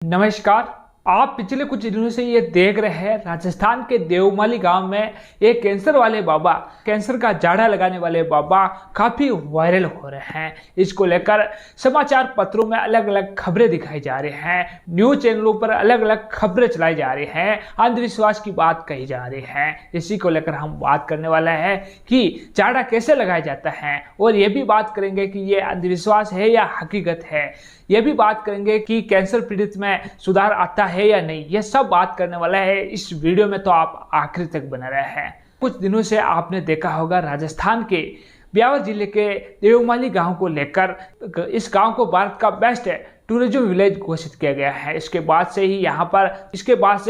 नमस्कार। आप पिछले कुछ दिनों से ये देख रहे हैं राजस्थान के देवमाली गांव में एक कैंसर वाले बाबा, कैंसर का जाड़ा लगाने वाले बाबा काफी वायरल हो रहे हैं। इसको लेकर समाचार पत्रों में अलग अलग खबरें दिखाई जा रही हैं, न्यूज चैनलों पर अलग अलग खबरें चलाई जा रही हैं, अंधविश्वास की बात कही जा रही है। इसी को लेकर हम बात करने वाला है कि जाड़ा कैसे लगाया जाता है, और ये भी बात करेंगे कि ये अंधविश्वास है या हकीकत है। ये भी बात करेंगे कि कैंसर पीड़ित में सुधार आता है या नहीं। ये सब बात करने वाला है इस वीडियो में, तो आप आखिर तक बने रहे हैं। कुछ दिनों से आपने देखा होगा राजस्थान के ब्यावर जिले के देवमाली गांव को लेकर, इस गांव को भारत का बेस्ट टूरिज्म विलेज घोषित किया गया है। इसके बाद से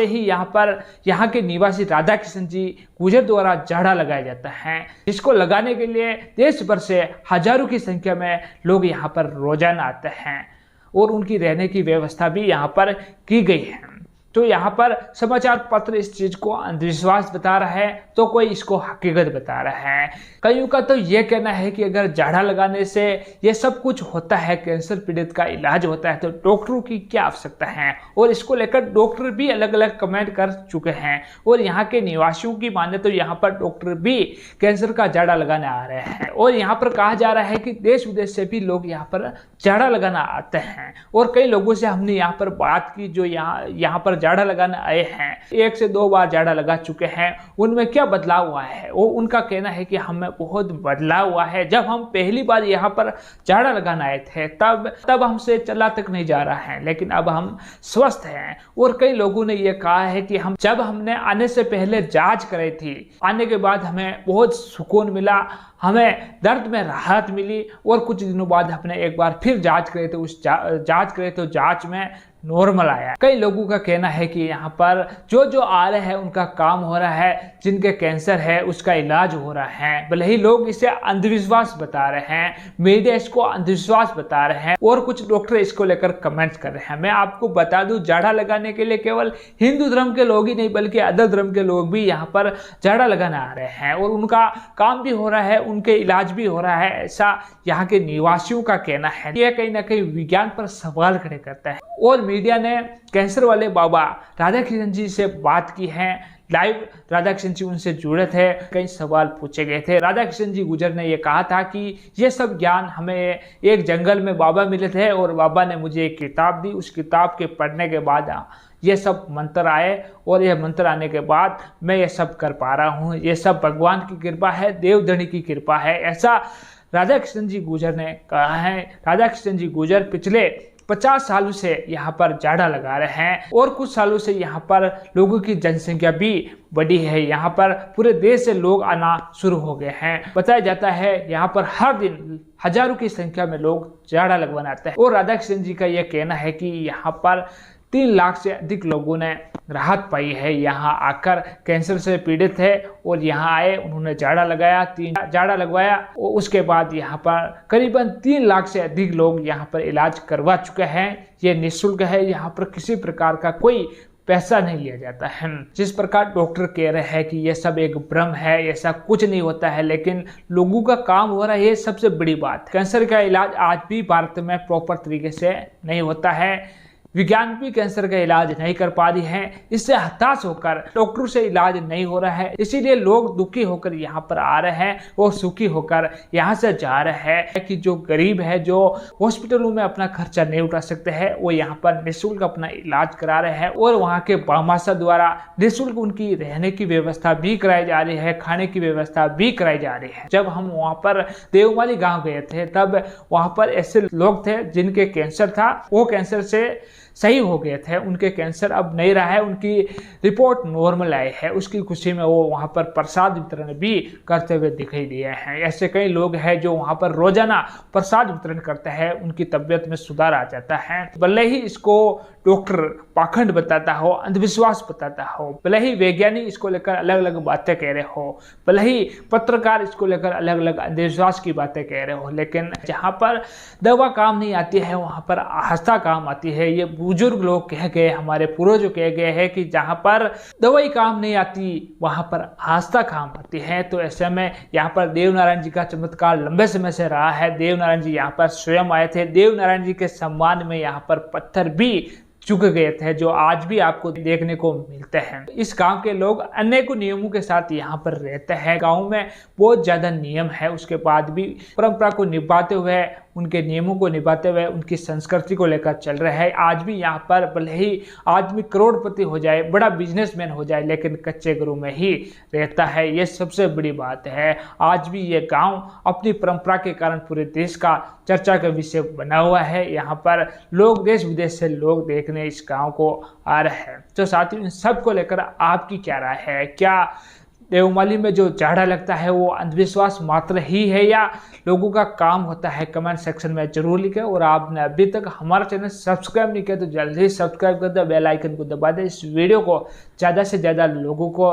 ही यहाँ पर यहाँ के निवासी राधा किशन जी गुजर द्वारा जाड़ा लगाया जाता है, जिसको लगाने के लिए देश भर से हजारों की संख्या में लोग यहाँ पर रोजाना आते हैं, और उनकी रहने की व्यवस्था भी यहाँ पर की गई है। तो यहाँ पर समाचार पत्र इस चीज को अंधविश्वास बता रहा है, तो कोई इसको हकीकत बता रहा है। कईयों का तो ये कहना है कि अगर जाड़ा लगाने से ये सब कुछ होता है, कैंसर पीड़ित का इलाज होता है, तो डॉक्टरों की क्या आवश्यकता है। और इसको लेकर डॉक्टर भी अलग अलग कमेंट कर चुके हैं, और यहाँ के निवासियों की माने तो यहाँ पर डॉक्टर भी कैंसर का जाड़ा लगाने आ रहे हैं। और यहाँ पर कहा जा रहा है कि देश विदेश से भी लोग यहाँ पर जाड़ा लगाना आते हैं। और कई लोगों से हमने यहाँ पर बात की जो यहाँ पर जाड़ा लगाने आए हैं, 1 से 2 बार जाड़ा लगा चुके हैं, उनमें क्या बदलाव हुआ है। वो उनका कहना है कि हमें बहुत बदलाव हुआ है। जब हम पहली बार यहाँ पर जाड़ा लगाने आए थे तब हमसे चला तक नहीं जा रहा है, लेकिन अब हम स्वस्थ हैं। और कई लोगों ने यह कहा है कि हमने आने से पहले जांच कराई थी, आने के बाद हमें बहुत सुकून मिला, हमें दर्द में राहत मिली, और कुछ दिनों बाद हमने एक बार फिर जांच करे तो जांच में नॉर्मल आया। कई लोगों का कहना है कि यहाँ पर जो आ रहे हैं उनका काम हो रहा है, जिनके कैंसर है उसका इलाज हो रहा है। भले ही लोग इसे अंधविश्वास बता रहे हैं, मीडिया इसको अंधविश्वास बता रहे हैं, और कुछ डॉक्टर इसको लेकर कमेंट्स कर रहे हैं। मैं आपको बता दूं, जाड़ा लगाने के लिए केवल हिंदू धर्म के लोग ही नहीं बल्कि अदर धर्म के लोग भी यहाँ पर जाड़ा लगाने आ रहे हैं, और उनका काम भी हो रहा है, उनके इलाज भी हो रहा है, ऐसा यहाँ के निवासियों का कहना है। यह कहीं ना कहीं विज्ञान पर सवाल खड़े करता है। और मीडिया ने कैंसर वाले बाबा राधा किशन जी से बात की है, लाइव राधा किशन जी उनसे जुड़े थे, कई सवाल पूछे गए थे। राधा किशन जी गुजर ने यह कहा था कि ये सब ज्ञान हमें एक जंगल में बाबा मिले थे, और बाबा ने मुझे एक किताब दी, उस किताब के पढ़ने के बाद ये सब मंत्र आए, और यह मंत्र आने के बाद मैं ये सब कर पा रहा हूँ। ये सब भगवान की कृपा है, देवधनी की कृपा है, ऐसा राधा किशन जी गुजर ने कहा है। राधा किशन जी गुजर पिछले 50 सालों से यहाँ पर जाड़ा लगा रहे हैं, और कुछ सालों से यहाँ पर लोगों की जनसंख्या भी बढ़ी है। यहाँ पर पूरे देश से लोग आना शुरू हो गए हैं। बताया जाता है यहाँ पर हर दिन हजारों की संख्या में लोग जाड़ा लगवाने आते हैं। और राधा किशन जी का यह कहना है कि यहाँ पर 3 लाख से अधिक लोगों ने राहत पाई है यहाँ आकर, कैंसर से पीड़ित है, और यहाँ आए, उन्होंने जाड़ा लगाया, 3 जाड़ा लगवाया, और उसके बाद यहाँ पर करीबन 3 लाख से अधिक लोग यहाँ पर इलाज करवा चुके हैं। ये निःशुल्क है, यहाँ पर किसी प्रकार का कोई पैसा नहीं लिया जाता है। जिस प्रकार डॉक्टर कह रहे हैं कि यह सब एक भ्रम है, ऐसा कुछ नहीं होता है, लेकिन लोगों का काम हो रहा है, ये सबसे बड़ी बात। कैंसर का इलाज आज भी भारत में प्रॉपर तरीके से नहीं होता है। विज्ञान भी कैंसर का इलाज नहीं कर पा रही है। इससे हताश होकर डॉक्टरों से इलाज नहीं हो रहा है, इसीलिए लोग दुखी होकर यहाँ पर आ रहे हैं, और सुखी होकर यहाँ से जा रहे हैं। कि जो गरीब है, जो हॉस्पिटलों में अपना खर्चा नहीं उठा सकते हैं, वो यहाँ पर निःशुल्क अपना इलाज करा रहे हैं, और वहाँ के बामाशा द्वारा निःशुल्क उनकी रहने की व्यवस्था भी कराई जा रही है, खाने की व्यवस्था भी कराई जा रही है। जब हम वहाँ पर देवमाली गाँव गए थे, तब वहाँ पर ऐसे लोग थे जिनके कैंसर था, वो कैंसर से सही हो गए थे, उनके कैंसर अब नहीं रहा है, उनकी रिपोर्ट नॉर्मल आई है। उसकी खुशी में वो वहाँ पर प्रसाद वितरण भी करते हुए दिखाई दिए हैं। ऐसे कई लोग हैं जो वहाँ पर रोजाना प्रसाद वितरण करते हैं, उनकी तबीयत में सुधार आ जाता है। भले ही इसको डॉक्टर पाखंड बताता हो, अंधविश्वास बताता हो, भले ही वैज्ञानिक इसको लेकर अलग अलग बातें कह रहे हो, भले ही पत्रकार इसको लेकर अलग अलग अंधविश्वास की बातें कह रहे हो, लेकिन जहाँ पर दवा काम नहीं आती है वहाँ पर आस्था काम आती है। ये बुजुर्ग लोग कह गए, हमारे पूर्वज कह गए हैं कि जहाँ पर दवाई काम नहीं आती वहाँ पर आस्था काम आती है। तो ऐसे में यहाँ पर देवनारायण जी का चमत्कार लंबे समय से रहा है। देवनारायण जी यहाँ पर स्वयं आए थे। देवनारायण जी के सम्मान में यहाँ पर पत्थर भी चुक गए थे, जो आज भी आपको देखने को मिलते हैं। इस गांव के लोग अनेकों नियमों के साथ यहाँ पर रहते हैं। गांव में बहुत ज्यादा नियम है, उसके बाद भी परंपरा को निभाते हुए, उनके नियमों को निभाते हुए उनकी संस्कृति को लेकर चल रहे हैं। आज भी यहाँ पर भले ही आदमी करोड़पति हो जाए, बड़ा बिजनेसमैन हो जाए, लेकिन कच्चे घरों में ही रहता है। ये सबसे बड़ी बात है। आज भी ये गांव अपनी परंपरा के कारण पूरे देश का चर्चा का विषय बना हुआ है। यहाँ पर लोग देश विदेश से लोग देखने इस गांव को आ रहे हैं। तो साथियों, इन सब को लेकर आपकी क्या राय है? क्या देवमाली में जो झाड़ा लगता है वो अंधविश्वास मात्र ही है या लोगों का काम होता है? कमेंट सेक्शन में जरूर लिखें। और आपने अभी तक हमारा चैनल सब्सक्राइब नहीं किया तो जल्दी ही सब्सक्राइब कर दे, बेल आइकन को दबा दें। इस वीडियो को ज़्यादा से ज़्यादा लोगों को